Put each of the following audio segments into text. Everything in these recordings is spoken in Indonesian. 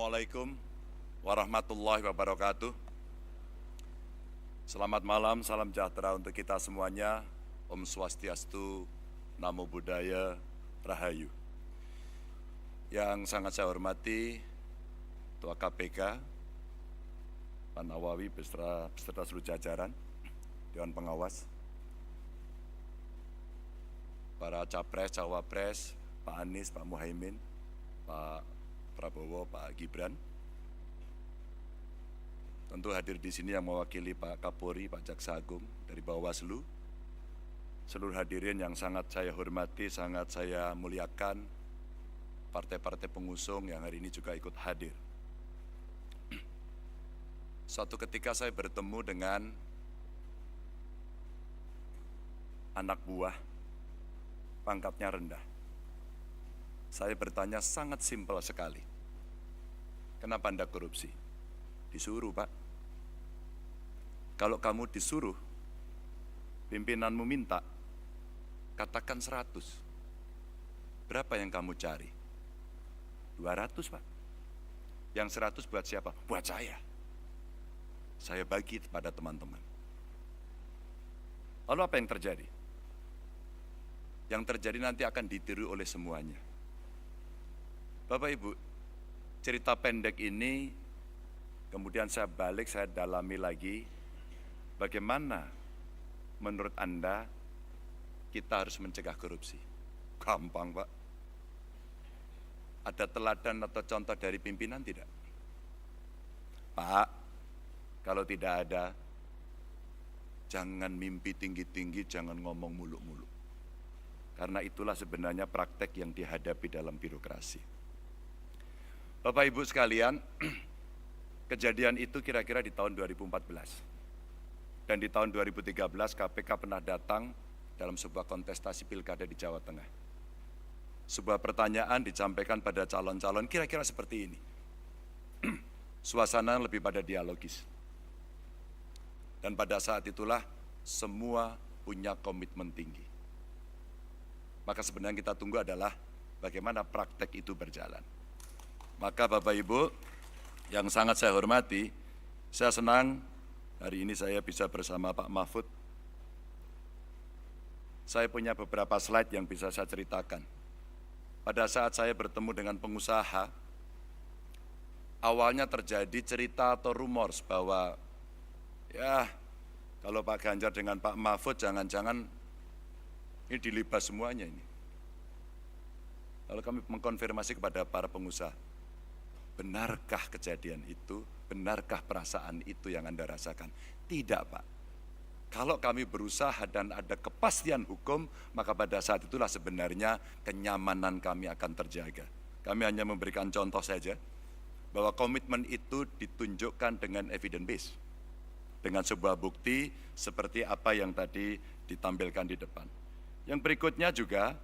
Assalamualaikum warahmatullahi wabarakatuh. Selamat malam, salam sejahtera untuk kita semuanya. Om Swastiastu, Namo Buddhaya, Rahayu. Yang sangat saya hormati Ketua KPK, Pak Nawawi beserta seluruh jajaran, Dewan Pengawas, para Capres, Cawapres, Pak Anies, Pak Muhaimin, Pak Prabowo, Pak Gibran. Tentu hadir di sini yang mewakili Pak Kapolri, Pak Jaksa Agung dari Bawaslu. Seluruh hadirin yang sangat saya hormati, sangat saya muliakan, partai-partai pengusung yang hari ini juga ikut hadir. Suatu ketika saya bertemu dengan anak buah, pangkatnya rendah. Saya bertanya sangat simpel sekali. Kenapa Anda korupsi? Disuruh, Pak. Kalau kamu disuruh, pimpinanmu minta, katakan 100. Berapa yang kamu cari? 200, Pak. Yang 100 buat siapa? Buat saya. Saya bagi kepada teman-teman. Lalu apa yang terjadi? Yang terjadi nanti akan ditiru oleh semuanya. Bapak Ibu, cerita pendek ini kemudian saya balik, saya dalami lagi. Bagaimana menurut Anda kita harus mencegah korupsi? Gampang, Pak. Ada teladan atau contoh dari pimpinan tidak? Pak, kalau tidak ada, jangan mimpi tinggi-tinggi, jangan ngomong muluk-muluk. Karena itulah sebenarnya praktek yang dihadapi dalam birokrasi. Bapak Ibu sekalian, kejadian itu kira-kira di tahun 2014. Dan di tahun 2013 KPK pernah datang dalam sebuah kontestasi pilkada di Jawa Tengah. Sebuah pertanyaan disampaikan pada calon-calon kira-kira seperti ini. Suasana lebih pada dialogis. Dan pada saat itulah semua punya komitmen tinggi. Maka sebenarnya kita tunggu adalah bagaimana praktek itu berjalan. Maka Bapak Ibu yang sangat saya hormati, saya senang hari ini saya bisa bersama Pak Mahfud. Saya punya beberapa slide yang bisa saya ceritakan. Pada saat saya bertemu dengan pengusaha, awalnya terjadi cerita atau rumors bahwa ya kalau Pak Ganjar dengan Pak Mahfud jangan-jangan ini dilibas semuanya ini. Lalu kami mengkonfirmasi kepada para pengusaha, benarkah kejadian itu? Benarkah perasaan itu yang Anda rasakan? Tidak, Pak. Kalau kami berusaha dan ada kepastian hukum, maka pada saat itulah sebenarnya kenyamanan kami akan terjaga. Kami hanya memberikan contoh saja, bahwa komitmen itu ditunjukkan dengan evidence base. Dengan sebuah bukti seperti apa yang tadi ditampilkan di depan. Yang berikutnya juga,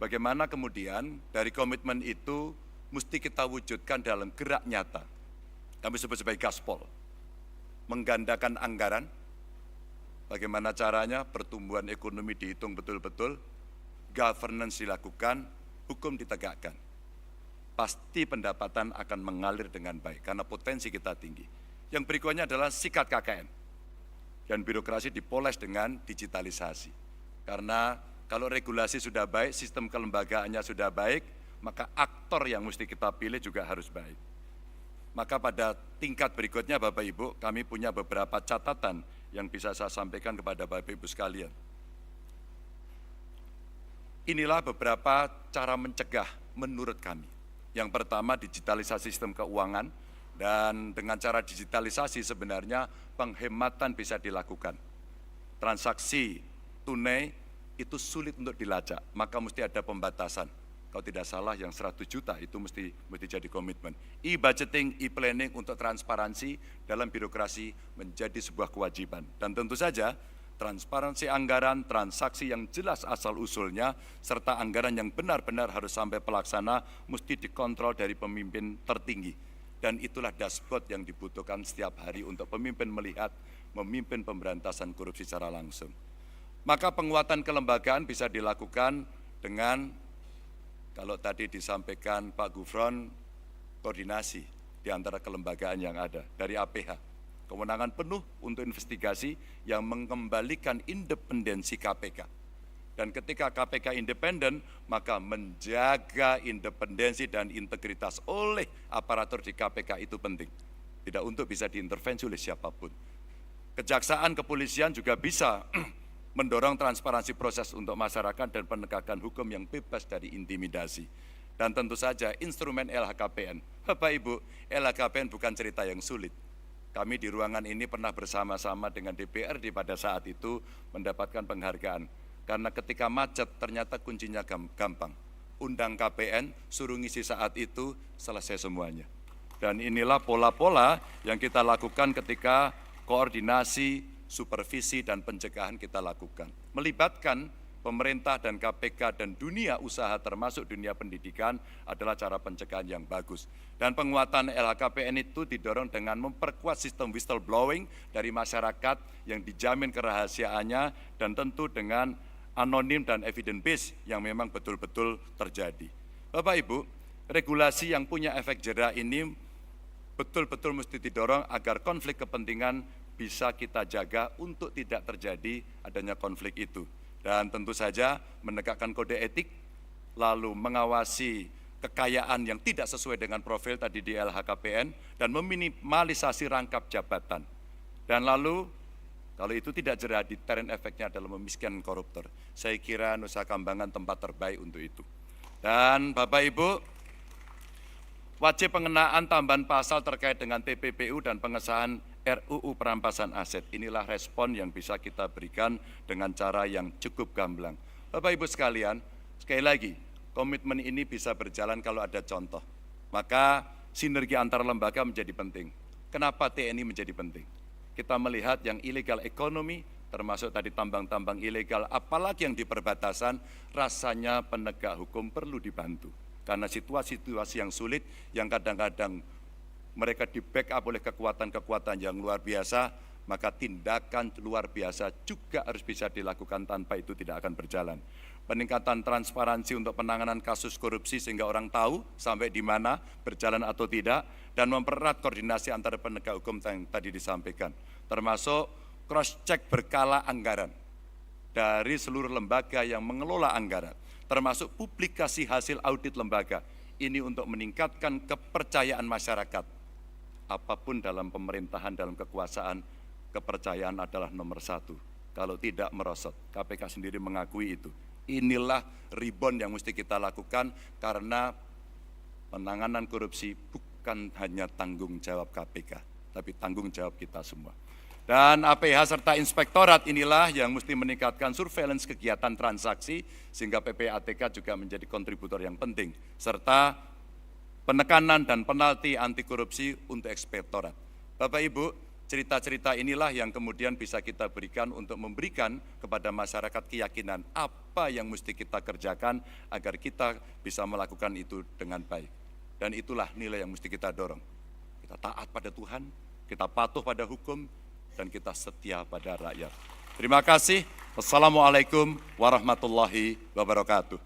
bagaimana kemudian dari komitmen itu mesti kita wujudkan dalam gerak nyata. Kami sebut sebagai gaspol. Menggandakan anggaran, bagaimana caranya pertumbuhan ekonomi dihitung betul-betul, governance dilakukan, hukum ditegakkan. Pasti pendapatan akan mengalir dengan baik, karena potensi kita tinggi. Yang berikutnya adalah sikat KKN. Dan birokrasi dipoles dengan digitalisasi. Karena kalau regulasi sudah baik, sistem kelembagaannya sudah baik, maka aktor yang mesti kita pilih juga harus baik. Maka pada tingkat berikutnya Bapak Ibu, kami punya beberapa catatan yang bisa saya sampaikan kepada Bapak Ibu sekalian. Inilah beberapa cara mencegah menurut kami. Yang pertama digitalisasi sistem keuangan, dan dengan cara digitalisasi sebenarnya penghematan bisa dilakukan. Transaksi tunai itu sulit untuk dilacak, maka mesti ada pembatasan. Kalau tidak salah yang 100 juta itu mesti jadi komitmen. E-budgeting, e-planning untuk transparansi dalam birokrasi menjadi sebuah kewajiban. Dan tentu saja transparansi anggaran, transaksi yang jelas asal-usulnya, serta anggaran yang benar-benar harus sampai pelaksana mesti dikontrol dari pemimpin tertinggi. Dan itulah dashboard yang dibutuhkan setiap hari untuk pemimpin melihat, memimpin pemberantasan korupsi secara langsung. Maka penguatan kelembagaan bisa dilakukan dengan, kalau tadi disampaikan Pak Gufron, koordinasi. di antara kelembagaan yang ada. Dari APH, kewenangan penuh untuk investigasi yang mengembalikan independensi KPK. Dan ketika KPK independen, maka menjaga independensi dan integritas oleh aparatur di KPK itu penting. Tidak untuk bisa diintervensi oleh siapapun. Kejaksaan, kepolisian juga bisa mendorong transparansi proses untuk masyarakat dan penegakan hukum yang bebas dari intimidasi. Dan tentu saja instrumen LHKPN. Bapak Ibu, LHKPN bukan cerita yang sulit. Kami di ruangan ini pernah bersama-sama dengan DPRD pada saat itu mendapatkan penghargaan. Karena ketika macet ternyata kuncinya gampang. Undang KPN, suruh ngisi saat itu, selesai semuanya. Dan inilah pola-pola yang kita lakukan ketika koordinasi, supervisi, dan pencegahan kita lakukan. Melibatkan pemerintah dan KPK dan dunia usaha termasuk dunia pendidikan adalah cara pencegahan yang bagus. Dan penguatan LHKPN itu didorong dengan memperkuat sistem whistleblowing dari masyarakat yang dijamin kerahasiaannya dan tentu dengan anonim dan evidence based yang memang betul-betul terjadi. Bapak Ibu, regulasi yang punya efek jera ini betul-betul mesti didorong agar konflik kepentingan bisa kita jaga untuk tidak terjadi adanya konflik itu. Dan tentu saja menegakkan kode etik, lalu mengawasi kekayaan yang tidak sesuai dengan profil tadi di LHKPN, dan meminimalisasi rangkap jabatan. Dan lalu, kalau itu tidak jera, deterrent efeknya adalah memiskinkan koruptor. Saya kira Nusa Kambangan tempat terbaik untuk itu. Dan Bapak Ibu, wajib pengenaan tambahan pasal terkait dengan TPPU dan pengesahan RUU perampasan aset. Inilah respon yang bisa kita berikan dengan cara yang cukup gamblang. Bapak Ibu sekalian, sekali lagi, komitmen ini bisa berjalan kalau ada contoh. Maka sinergi antar lembaga menjadi penting. Kenapa TNI menjadi penting? Kita melihat yang illegal ekonomi, termasuk tadi tambang-tambang ilegal, apalagi yang di perbatasan, rasanya penegak hukum perlu dibantu. Karena situasi-situasi yang sulit, yang kadang-kadang mereka di-backup oleh kekuatan-kekuatan yang luar biasa, maka tindakan luar biasa juga harus bisa dilakukan, tanpa itu tidak akan berjalan. Peningkatan transparansi untuk penanganan kasus korupsi sehingga orang tahu sampai di mana, berjalan atau tidak, dan mempererat koordinasi antara penegak hukum yang tadi disampaikan. Termasuk cross-check berkala anggaran dari seluruh lembaga yang mengelola anggaran, termasuk publikasi hasil audit lembaga. Ini untuk meningkatkan kepercayaan masyarakat. Apapun dalam pemerintahan, dalam kekuasaan, kepercayaan adalah nomor satu. Kalau tidak merosot, KPK sendiri mengakui itu. Inilah rebound yang mesti kita lakukan, karena penanganan korupsi bukan hanya tanggung jawab KPK, tapi tanggung jawab kita semua. Dan APH serta inspektorat inilah yang mesti meningkatkan surveillance kegiatan transaksi, sehingga PPATK juga menjadi kontributor yang penting, serta penekanan dan penalti anti korupsi untuk inspektorat. Bapak Ibu, cerita-cerita inilah yang kemudian bisa kita berikan untuk memberikan kepada masyarakat keyakinan apa yang mesti kita kerjakan agar kita bisa melakukan itu dengan baik. Dan itulah nilai yang mesti kita dorong. Kita taat pada Tuhan, kita patuh pada hukum, dan kita setia pada rakyat. Terima kasih. Wassalamualaikum warahmatullahi wabarakatuh.